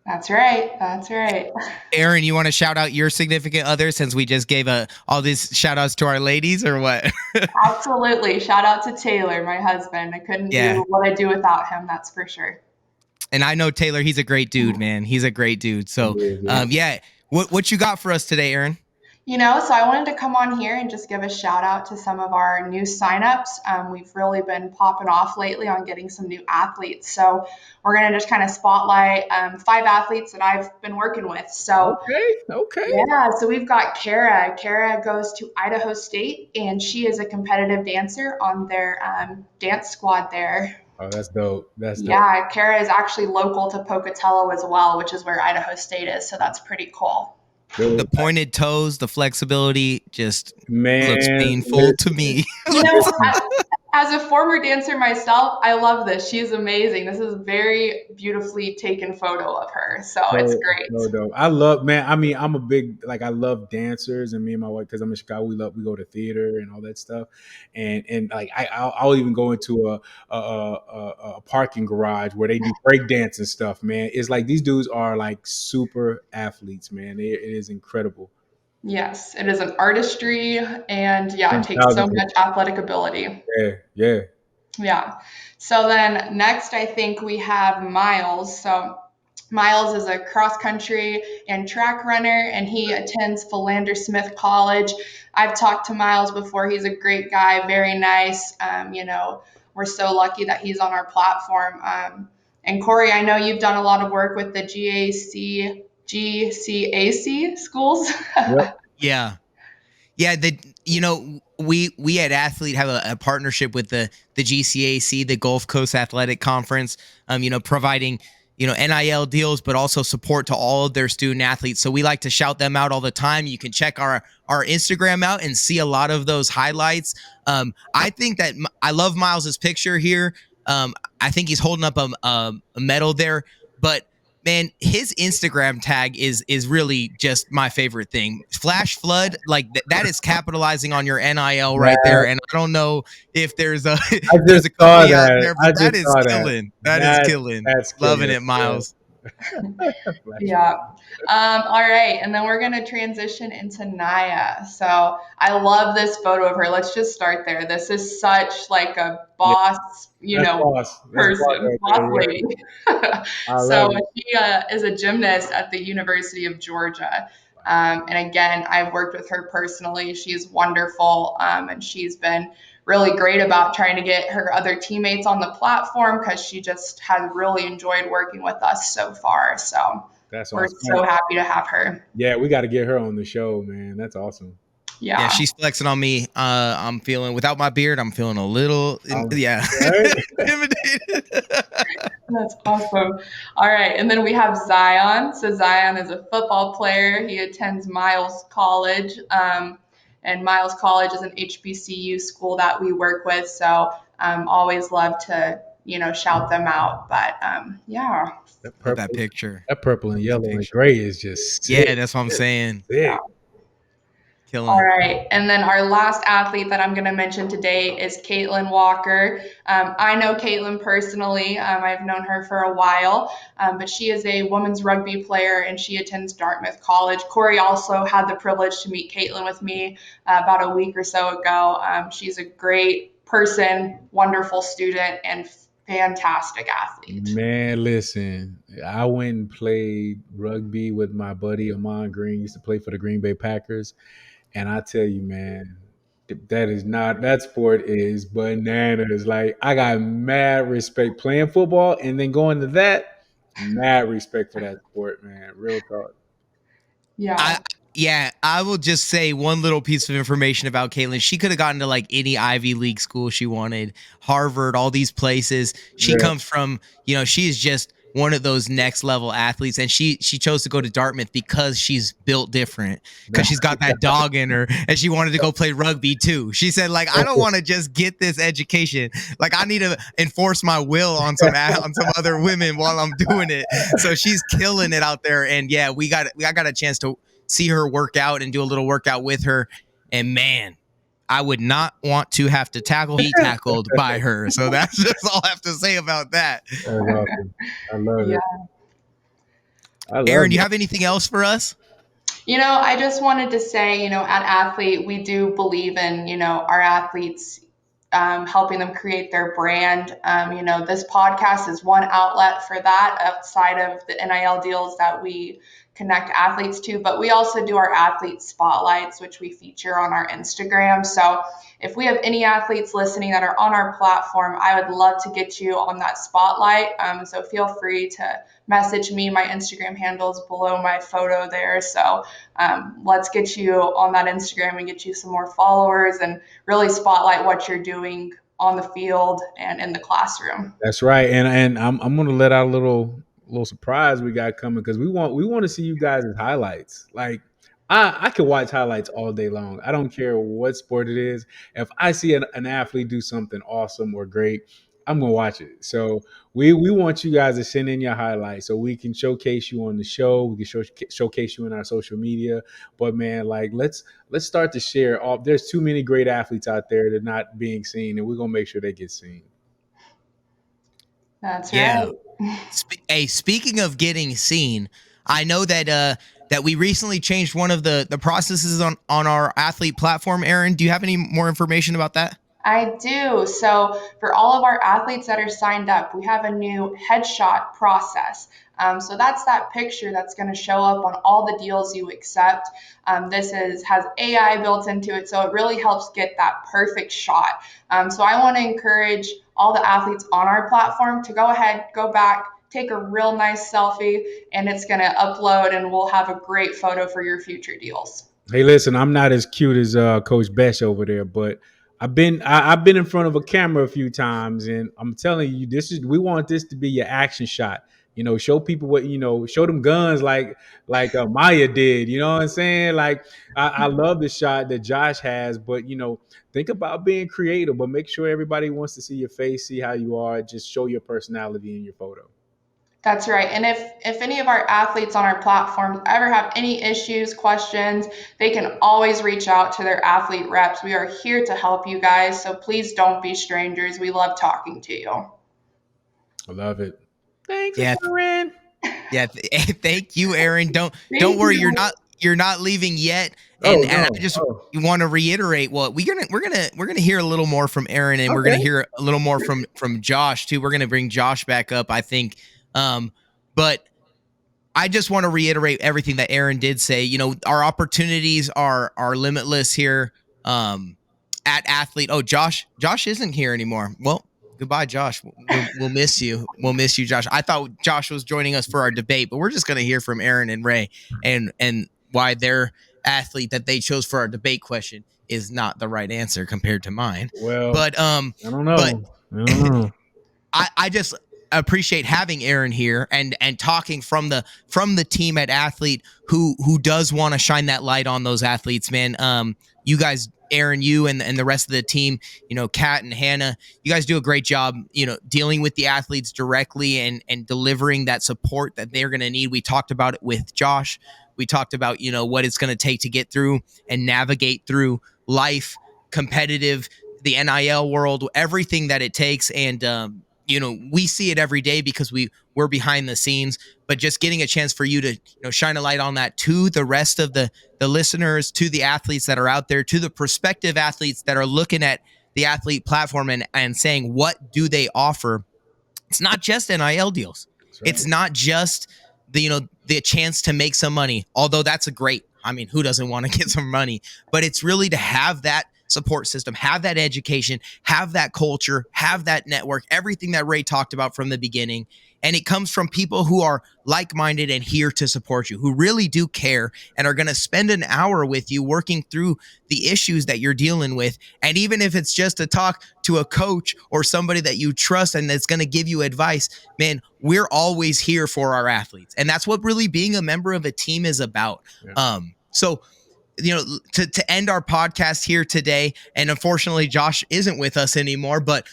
That's right. That's right. Erin, you want to shout out your significant other, since we just gave all these shout outs to our ladies, or what? Absolutely. Shout out to Taylor, my husband. I couldn't do what I do without him. That's for sure. And I know Taylor, he's a great dude, man. He's a great dude. So, what you got for us today, Erin? So I wanted to come on here and just give a shout out to some of our new signups. We've really been popping off lately on getting some new athletes. So we're going to just kind of spotlight 5 athletes that I've been working with. So Okay. Yeah, so we've got Kara. Kara goes to Idaho State, and she is a competitive dancer on their dance squad there. Oh, that's dope. Yeah, Kara is actually local to Pocatello as well, which is where Idaho State is. So that's pretty cool. The pointed toes, the flexibility just looks painful listen. to me. As a former dancer myself, I love this. She's amazing. This is a very beautifully taken photo of her. So it's great. So dope. I love, man. I mean, I'm a big, I love dancers, and me and my wife, because I'm in Chicago, we go to theater and all that stuff. And like, I'll even go into a parking garage where they do break dance and stuff, man. It's like, these dudes are like super athletes, man. It is incredible. Yes, it is an artistry, and it takes so much athletic ability. Yeah. So then next, I think we have Miles. So Miles is a cross country and track runner, and he attends Philander Smith College. I've talked to Miles before. He's a great guy, very nice. We're so lucky that he's on our platform. And Cory, I know you've done a lot of work with the GCAC schools. Yep. Yeah. We at Athlyt have a partnership with the GCAC, the Gulf Coast Athletic Conference, providing NIL deals, but also support to all of their student athletes. So we like to shout them out all the time. You can check our Instagram out and see a lot of those highlights. I think that I love Miles's picture here. I think he's holding up a medal there, but man, his Instagram tag is really just my favorite thing. Flash flood, like that is capitalizing on your NIL right there. And I don't know if there's a company out there, but that is killing. That is killing. That's Loving killing. it, Miles. Flash. Yeah. All right. And then we're going to transition into Naya. So I love this photo of her. Let's just start there. This is such like a Yeah, boss, that's boss. That's boss person, right boss there. Yeah, lady. I So love it. she is a gymnast at the University of Georgia. And again, I've worked with her personally. She's wonderful. And she's been really great about trying to get her other teammates on the platform because she just has really enjoyed working with us so far. So That's we're awesome. so happy to have her. Yeah, we got to get her on the show, man. That's awesome. Yeah, Yeah, she's flexing on me. I'm feeling without my beard. I'm feeling a little, yeah, Right? intimidated. that's awesome. All right, and then we have Zion. So Zion is a football player. He attends Miles College, and Miles College is an HBCU school that we work with. So always love to shout them out. But yeah, That Love that purple, picture. that purple and Love that yellow and picture. gray is just sick. Yeah, that's what I'm saying. yeah. Sick. Killing All it. right. And then our last athlete that I'm going to mention today is Caitlin Walker. I know Caitlin personally. I've known her for a while, but she is a women's rugby player and she attends Dartmouth College. Cory also had the privilege to meet Caitlin with me about a week or so ago. She's a great person, wonderful student, and fantastic athlete. Man, listen, I went and played rugby with my buddy Amon Green. Used to play for the Green Bay Packers, and I tell you, man, that is not that sport is bananas. Like I got mad respect playing football, and then going to that, mad respect for that sport, man. Real talk. Yeah. I Yeah, I will just say one little piece of information about Caitlin. She could have gotten to like any Ivy League school she wanted, Harvard, all these places. She Yeah, comes from, she is just one of those next level athletes, and she chose to go to Dartmouth because she's built different, because she's got that dog in her, and she wanted to go play rugby too. She said, like, I don't want to just get this education, like I need to enforce my will on some other women while I'm doing it. So she's killing it out there, and yeah, I got a chance to see her work out and do a little workout with her. And man, I would not want to have to be tackled by her. So that's just all I have to say about that. that's awesome. I love Yeah. it. I love Aaron, you it. have anything else for us? I just wanted to say, at Athlyt, we do believe in, our athletes, helping them create their brand. This podcast is one outlet for that outside of the NIL deals that we connect athletes to, but we also do our athlete spotlights, which we feature on our Instagram. So if we have any athletes listening that are on our platform, I would love to get you on that spotlight. So feel free to message me. My Instagram handle is below my photo there. So let's get you on that Instagram and get you some more followers and really spotlight what you're doing on the field and in the classroom. That's right, and I'm gonna let out a little surprise we got coming because we want to see you guys' highlights. Like I can watch highlights all day long. I don't care what sport it is. If I see an athlete do something awesome or great, I'm gonna watch it. So we want you guys to send in your highlights so we can showcase you on the show. We can showcase you in our social media. But man, like let's start to share. All there's too many great athletes out there that are not being seen, and we're gonna make sure they get seen. That's Yeah. right. Hey, speaking of getting seen, I know that we recently changed one of the processes on our Athlyt platform. Aaron, do you have any more information about that? I do. So, for all of our athletes that are signed up, we have a new headshot process. So that's that picture that's going to show up on all the deals you accept. Has AI built into it, so it really helps get that perfect shot. So I want to encourage all the athletes on our platform to go ahead, go back, take a real nice selfie, and it's going to upload, and we'll have a great photo for your future deals. Hey, listen, I'm not as cute as Coach Besch over there, but I've been in front of a camera a few times, and I'm telling you, we want this to be your action shot. Show people what show them guns like Maya did. You know what I'm saying? Like I love the shot that Josh has, but think about being creative, but make sure everybody wants to see your face, see how you are. Just show your personality in your photo. That's right. And if any of our athletes on our platforms ever have any issues, questions, they can always reach out to their athlete reps. We are here to help you guys. So please don't be strangers. We love talking to you. I love it. Thanks, Yeah, Aaron. Yeah, thank you, Aaron. Don't Thank worry, you. you're not leaving yet. Oh And I no. just Oh, want to reiterate, well, we're gonna hear a little more from Aaron, and we're gonna okay. hear a little more from Josh too. We're gonna bring Josh back up, I think. But I just want to reiterate everything that Aaron did say. You know, our opportunities are limitless here at Athlyt. Oh, Josh isn't here anymore. Well, goodbye, Josh. We'll miss you. We'll miss you, Josh. I thought Josh was joining us for our debate, but we're just going to hear from Aaron and Ray and why their Athlyt that they chose for our debate question is not the right answer compared to mine. Well, But I don't but know. I don't know. I just appreciate having Aaron here and talking from the team at Athlyt who does want to shine that light on those athletes, man. You guys, Aaron, you and the rest of the team, you know, Kat and Hannah, you guys do a great job, you know, dealing with the athletes directly and delivering that support that they're going to need. We talked about it with Josh. We talked about, you know, what it's going to take to get through and navigate through life, competitive, the NIL world, everything that it takes. And you know, we see it every day because we're behind the scenes, but just getting a chance for you to, you know, shine a light on that to the rest of the listeners, to the athletes that are out there, to the prospective athletes that are looking at the Athlyt platform and saying, what do they offer? It's not just NIL deals. That's right. It's not just the chance to make some money, although that's a great, I mean, who doesn't want to get some money? But it's really to have that support system, have that education, have that culture, have that network, everything that Ray talked about from the beginning. And it comes from people who are like-minded and here to support you, who really do care and are going to spend an hour with you working through the issues that you're dealing with. And even if it's just to talk to a coach or somebody that you trust and that's going to give you advice, man, we're always here for our athletes. And that's what really being a member of a team is about. Yeah. So you know, to end our podcast here today, and unfortunately Josh isn't with us anymore, but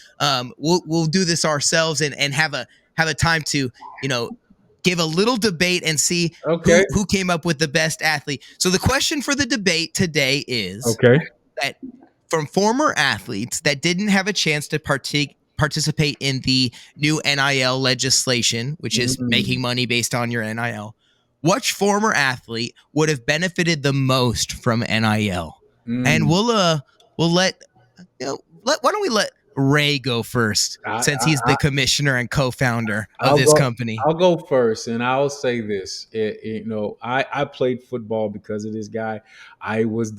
we'll do this ourselves and have a time to, you know, give a little debate and see Okay. who came up with the best athlete. So the question for the debate today is Okay. that from former athletes that didn't have a chance to participate in the new NIL legislation, which is making money based on your NIL, which former athlete would have benefited the most from NIL? And we'll let, you know, why don't we let Ray go first, since he's the commissioner and co-founder of this company. I'll go first, and I'll say this. You know, I played football because of this guy. I was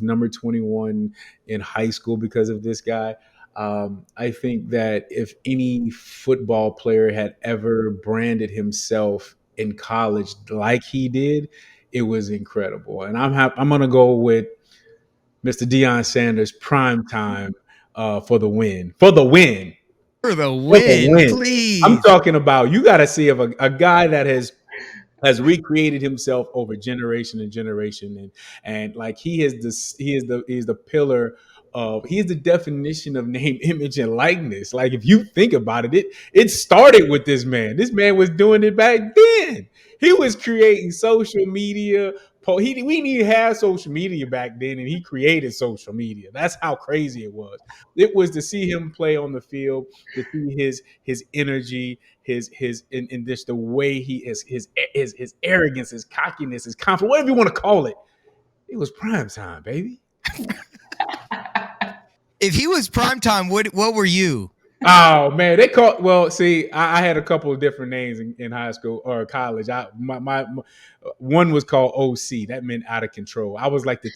number 21 in high school because of this guy. I think that if any football player had ever branded himself in college like he did, it was incredible. And I'm gonna go with Mr. Deion Sanders, prime time for the win. For the win. For the For the win, win. I'm please. talking about, you got to see if a guy that has recreated himself over generation and generation, and like he is the pillar of, he is the definition of name, image, and likeness. Like, if you think about it, it started with this man. This man was doing it back then. He was creating social media. We didn't even have social media back then, and he created social media. That's how crazy it was. It was to see him play on the field, to see his energy, his and just the way he is, his arrogance, his cockiness, his confidence, whatever you want to call it. It was prime time, baby. If he was primetime, what were you? Oh man, they call, well. See, I had a couple of different names in high school or college. My one was called OC. That meant out of control. I was like the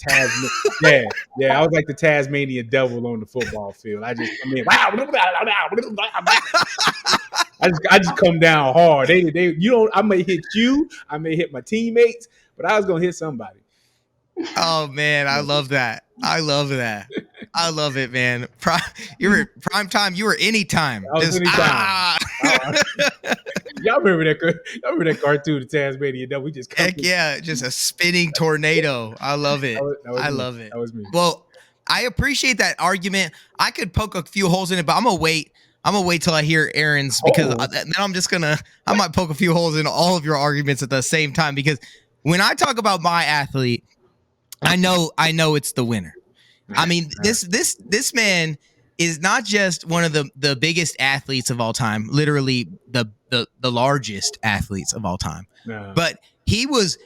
yeah. I was like the Tasmanian devil on the football field. I mean, wow. I just come down hard. You don't. I may hit you. I may hit my teammates, but I was gonna hit somebody. Oh man, I love that. I love that. I love it, man. You were prime time. You were anytime. I was anytime. Y'all remember that? Y'all remember that cartoon, the Tasmanian devil? We just heck yeah, just a spinning tornado. I love it. I love it. That was me. Well, I appreciate that argument. I could poke a few holes in it, but I'm gonna wait. I'm gonna wait till I hear Aaron's, because then I might poke a few holes in all of your arguments at the same time, because when I talk about my athlete, I know it's the winner. I mean, this man is not just one of the biggest athletes of all time, literally the the largest athletes of all time. Nah. But he was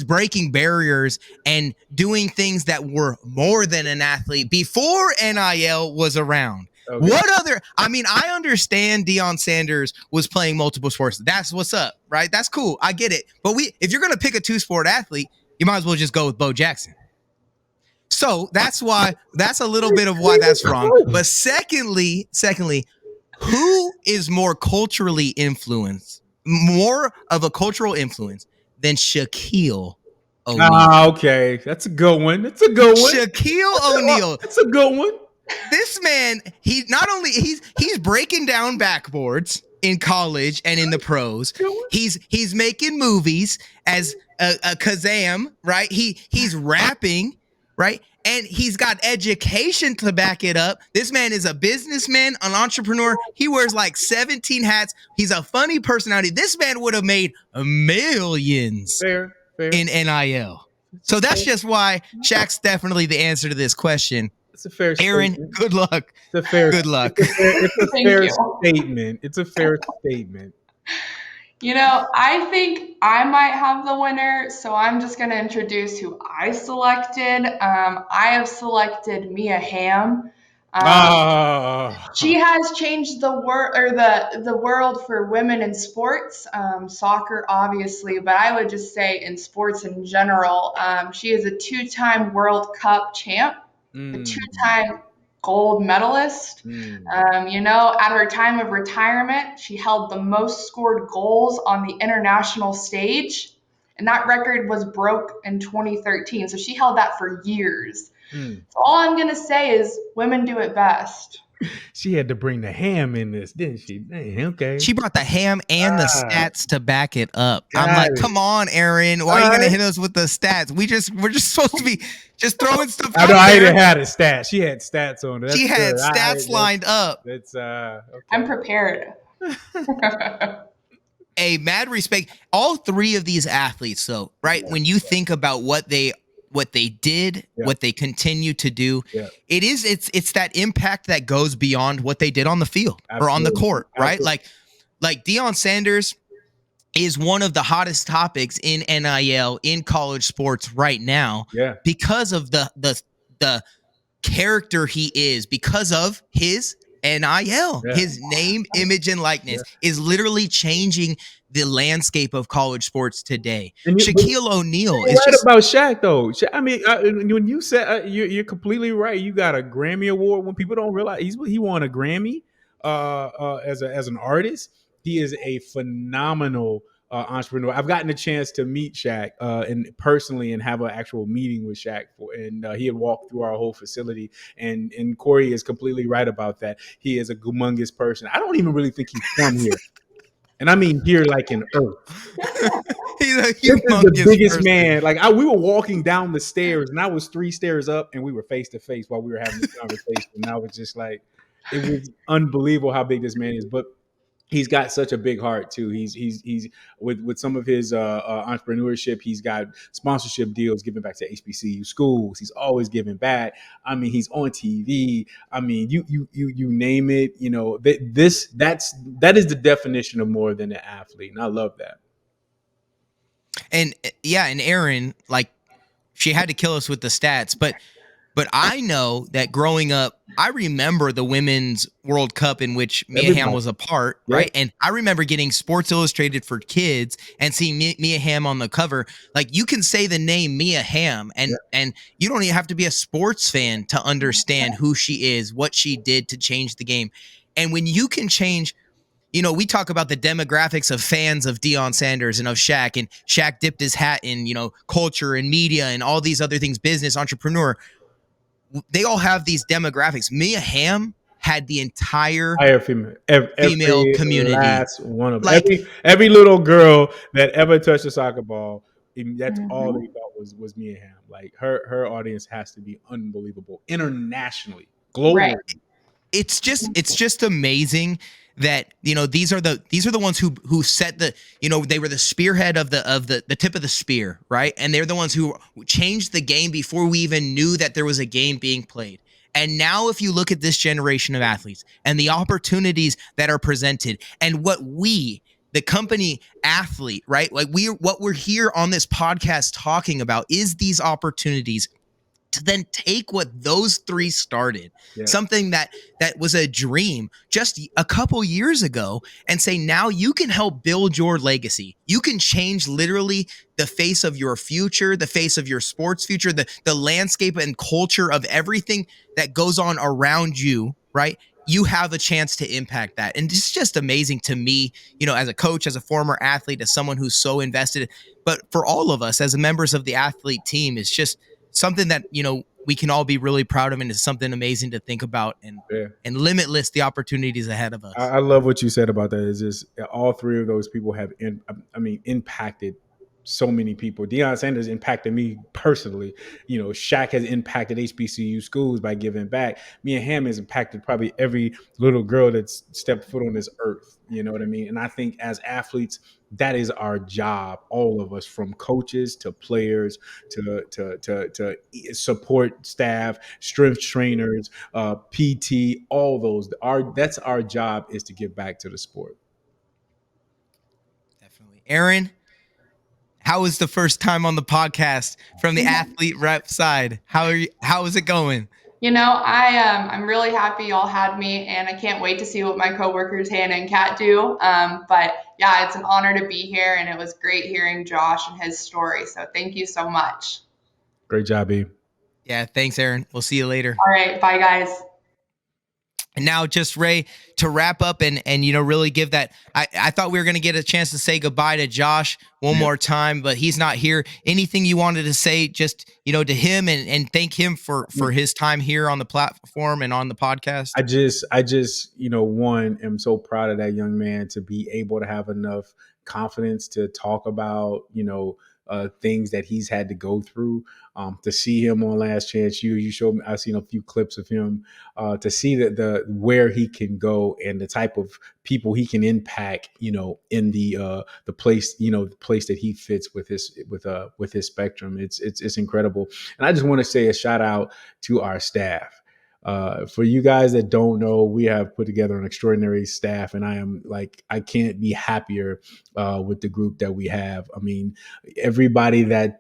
breaking barriers and doing things that were more than an athlete before NIL was around. Okay. What other? I mean, I understand Deion Sanders was playing multiple sports. That's what's up, right? That's cool. I get it. But if you're gonna pick a 2-sport athlete, you might as well just go with Bo Jackson. So that's a little bit of why that's wrong. But secondly, who is more culturally influenced, more of a cultural influence than Shaquille O'Neal? Okay, that's a good one. That's a good one. Shaquille O'Neal. That's a good one. This man, he not only he's breaking down backboards in college and in the pros. He's making movies as a Kazam, right? He's rapping, right? And he's got education to back it up. This man is a businessman, an entrepreneur. He wears like 17 hats. He's a funny personality. This man would have made millions Fair. in NIL. So that's just why Shaq's definitely the answer to this question. It's a fair Aaron, statement. good luck. It's a fair. Good luck. It's a Thank fair you. statement. It's a fair statement. I think I might have the winner, so I'm just going to introduce who I selected. I have selected Mia Hamm. She has changed the world for women in sports, soccer obviously, but I would just say in sports in general. She is a 2-time World Cup champ, a 2-time gold medalist. At her time of retirement, she held the most scored goals on the international stage, and that record was broke in 2013. So she held that for years. So all I'm going to say is women do it best. She had to bring the ham in this, didn't she? Dang, okay. She brought the ham and the stats to back it up. Got I'm like, it. come on, Aaron. Why are you gonna hit us with the stats? We're just supposed to be just throwing stuff I out know I there. even had a stat. She had stats on it. That's She had good. stats lined up. That's okay. I'm prepared. A mad respect. All three of these athletes, though, right? When you think about what they did, what they continue to do, it's that impact that goes beyond what they did on the field or on the court, right? Like Deion Sanders is one of the hottest topics in NIL in college sports right now, because of the character he is, because of his NIL, his name, image, and likeness is literally changing the landscape of college sports today. Shaquille O'Neal is right just about Shaq, though. I mean, when you said you're completely right. You got a Grammy Award. When people don't realize he won a Grammy as an artist. He is a phenomenal entrepreneur. I've gotten a chance to meet Shaq and personally and have an actual meeting with Shaq, and he had walked through our whole facility. And Cory is completely right about that. He is a humongous person. I don't even really think he's from here. And I mean here, like in Earth. He's a This is the biggest person. man. Like we were walking down the stairs, and I was 3 stairs up, and we were face to face while we were having this conversation. And I was just like, it was unbelievable how big this man is. But he's got such a big heart too. He's with some of his entrepreneurship. He's got sponsorship deals giving back to HBCU schools. He's always giving back. I mean, he's on TV. I mean, you name it. That is the definition of more than an athlete, and I love that. And and Aaron, like, she had to kill us with the stats, but I know that growing up, I remember the Women's World Cup in which Mia Hamm was a part, right? And I remember getting Sports Illustrated for kids and seeing Mia Hamm on the cover. Like, you can say the name Mia Hamm, and you don't even have to be a sports fan to understand who she is, what she did to change the game. And when you can change, we talk about the demographics of fans of Deion Sanders and of Shaq, and Shaq dipped his hat in, culture and media and all these other things, business, entrepreneur. They all have these demographics. Mia Hamm had the entire female community. Last one of them. Every little girl that ever touched a soccer ball, that's all they thought was Mia Hamm. Like her audience has to be unbelievable internationally, globally. Right. It's just amazing that these are the ones who set the they were the spearhead of the tip of the spear, right? And they're the ones who changed the game before we even knew that there was a game being played. And now if you look at this generation of athletes and the opportunities that are presented and what we the company Athlyt, right? Like what we're here on this podcast talking about is these opportunities to then take what those three started, Yeah. something that was a dream just a couple years ago, and say, now you can help build your legacy. You can change literally the face of your future, the face of your sports future, the landscape and culture of everything that goes on around you, right? You have a chance to impact that. And it's just amazing to me, as a coach, as a former athlete, as someone who's so invested. But for all of us as members of the Athlyt team, it's just something that we can all be really proud of, and is something amazing to think about, Yeah. and limitless the opportunities ahead of us. I love what you said about that. Is just all three of those people have, impacted so many people. Deion Sanders impacted me personally. Shaq has impacted HBCU schools by giving back. Mia Hamm has impacted probably every little girl that's stepped foot on this earth. You know what I mean? And I think as athletes, that is our job. All of us, from coaches to players to support staff, strength trainers, PT, all those. That's our job, is to give back to the sport. Definitely. Aaron, how was the first time on the podcast from the Athlyt rep side? How is it going? I'm really happy y'all had me, and I can't wait to see what my coworkers Hannah and Kat do. But yeah, it's an honor to be here, and it was great hearing Josh and his story. So thank you so much. Great job, E. Yeah, thanks, Aaron. We'll see you later. All right, bye guys. And now, just Ray, to wrap up and really give that. I thought we were going to get a chance to say goodbye to Josh one more time, but he's not here. Anything you wanted to say, just to him, and thank him for his time here on the platform and on the podcast? I just one, am so proud of that young man to be able to have enough confidence to talk about things that he's had to go through. To see him on Last Chance U, you showed me. I've seen a few clips of him. To see that the where he can go and the type of people he can impact, in the place, the place that he fits with his spectrum. It's incredible. And I just want to say a shout out to our staff. For you guys that don't know, we have put together an extraordinary staff, and I can't be happier with the group that we have. I mean, everybody that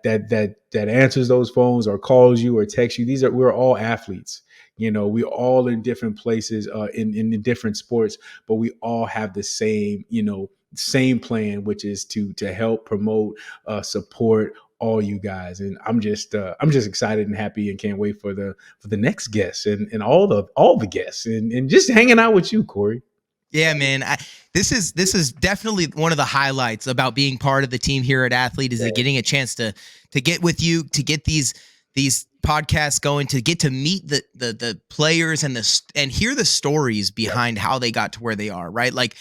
answers those phones or calls you or texts you, we're all athletes. We're all in different places, in different sports, but we all have the same plan, which is to help promote, support all you guys. And I'm just excited and happy, and can't wait for the next guests and all the guests and just hanging out with you, Cory. Yeah, man. This is definitely one of the highlights about being part of the team here at Athlyt, is getting a chance to get with you, to get these podcasts going, to get to meet the players and hear the stories behind how they got to where they are, right? Like,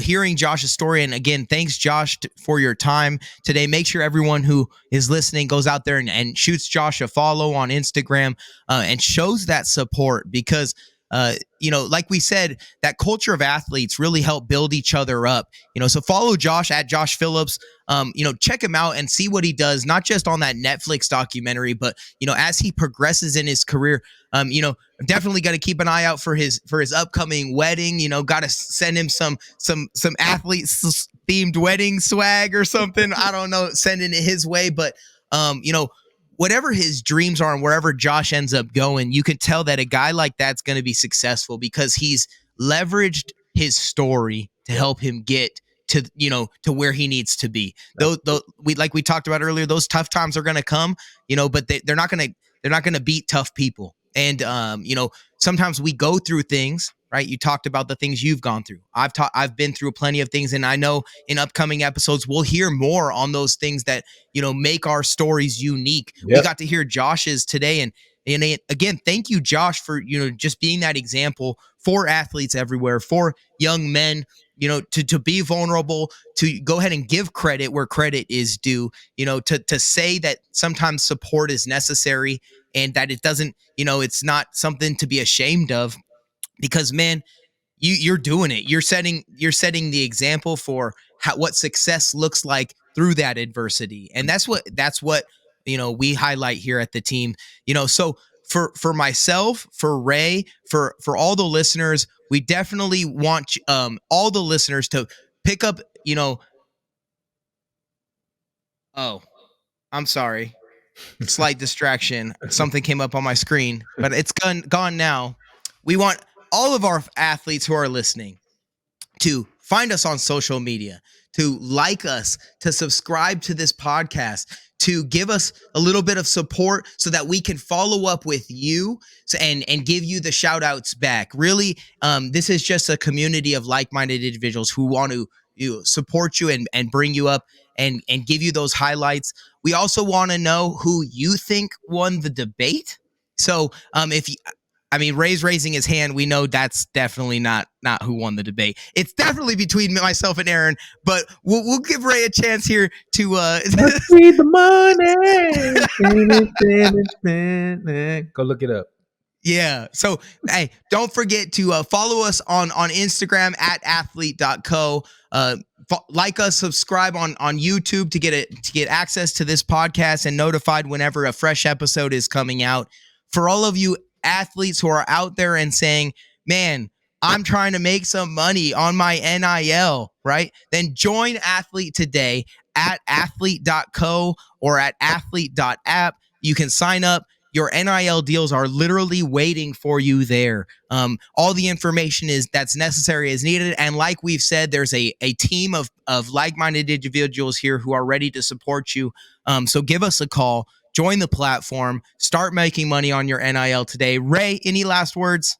hearing Josh's story. And again, thanks, Josh, for your time today. Make sure everyone who is listening goes out there and shoots Josh a follow on Instagram, and shows that support, because like we said, that culture of athletes really help build each other up. So follow Josh at Josh Phillips. Check him out and see what he does, not just on that Netflix documentary, but as he progresses in his career. Definitely got to keep an eye out for his upcoming wedding. Got to send him some athletes themed wedding swag or something. I don't know, sending it his way, but whatever his dreams are and wherever Josh ends up going, you can tell that a guy like that's going to be successful, because he's leveraged his story to help him get to where he needs to be. Though we talked about earlier, those tough times are going to come, but they're not going to beat tough people. And sometimes we go through things, right? You talked about the things you've gone through. I've been through plenty of things, and I know in upcoming episodes we'll hear more on those things that make our stories unique. Yep. We got to hear Josh's today, and again, thank you, Josh, for just being that example for athletes everywhere, for young men, to be vulnerable, to go ahead and give credit where credit is due, to say that sometimes support is necessary, and that it doesn't, it's not something to be ashamed of, because, man, you're doing it. You're setting the example for what success looks like through that adversity. And that's what we highlight here at the team. So for myself, for Ray, for all the listeners, we definitely want all the listeners to pick up, oh, I'm sorry. Slight distraction. Something came up on my screen, but it's gone now. We want all of our athletes who are listening to find us on social media, to like us, to subscribe to this podcast, to give us a little bit of support so that we can follow up with you and give you the shout outs back. Really, this is just a community of like-minded individuals who want to support you and bring you up and give you those highlights. We also want to know who you think won the debate. So Ray's raising his hand. We know that's definitely not who won the debate. It's definitely between myself and Aaron, but we'll give Ray a chance here to let's read the money. Go look it up. Yeah. So, hey, don't forget to follow us on Instagram at athlyt.co. Like us, subscribe on YouTube to get access to this podcast and notified whenever a fresh episode is coming out. For all of you athletes who are out there and saying, man, I'm trying to make some money on my NIL, right? Then join Athlyt today at athlyt.co or at athlyt.app. You can sign up. Your NIL deals are literally waiting for you there. All the information that's necessary is needed. And like we've said, there's a team of like-minded individuals here who are ready to support you. So give us a call, join the platform, start making money on your NIL today. Ray, any last words?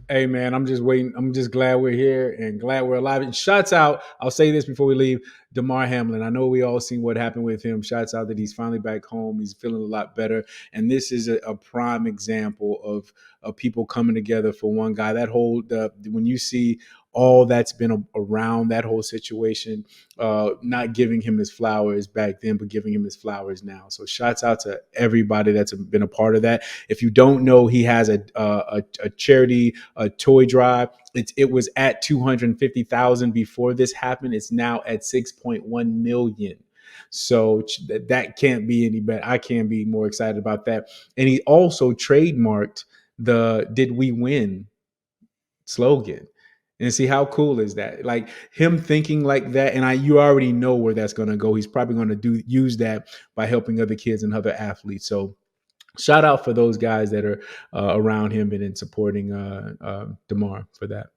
Hey, man, I'm just waiting. I'm just glad we're here and glad we're alive. And shouts out, I'll say this before we leave, Damar Hamlin. I know we all seen what happened with him. Shouts out that he's finally back home. He's feeling a lot better. And this is a prime example of people coming together for one guy. That whole, when you see all that's been around that whole situation, not giving him his flowers back then, but giving him his flowers now. So shouts out to everybody that's been a part of that. If you don't know, he has a charity, a toy drive. It was at 250,000 before this happened. It's now at 6.1 million. So that can't be any better. I can't be more excited about that. And he also trademarked the "Did we win?" slogan. And see, how cool is that? Like him thinking like that, and you already know where that's going to go. He's probably going to use that by helping other kids and other athletes. So shout out for those guys that are around him and in supporting Damar for that.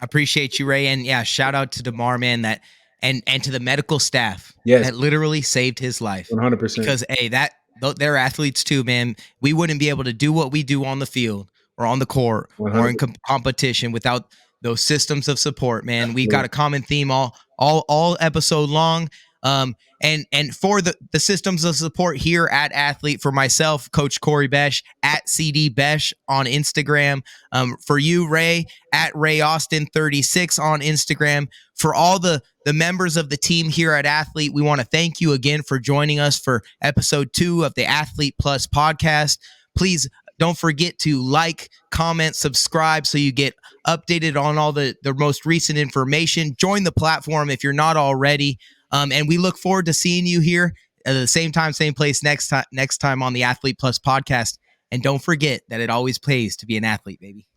I appreciate you, Ray, and yeah, shout out to Damar, man, that and to the medical staff Yes. that literally saved his life. 100%. Because they're athletes too, man. We wouldn't be able to do what we do on the field or on the court 100%. or in competition without those systems of support, man. We've got a common theme all episode long. And for the systems of support here at Athlyt, for myself, Coach Cory Besch at CD Besch on Instagram. For you, Ray, at Ray Austin 36 on Instagram. For all the members of the team here at Athlyt, we want to thank you again for joining us for episode 2 of the Athlyt Plus podcast. Please don't forget to like, comment, subscribe so you get updated on all the most recent information. Join the platform if you're not already. And we look forward to seeing you here at the same time, same place next time on the Athlyt Plus podcast. And don't forget that it always pays to be an athlete, baby.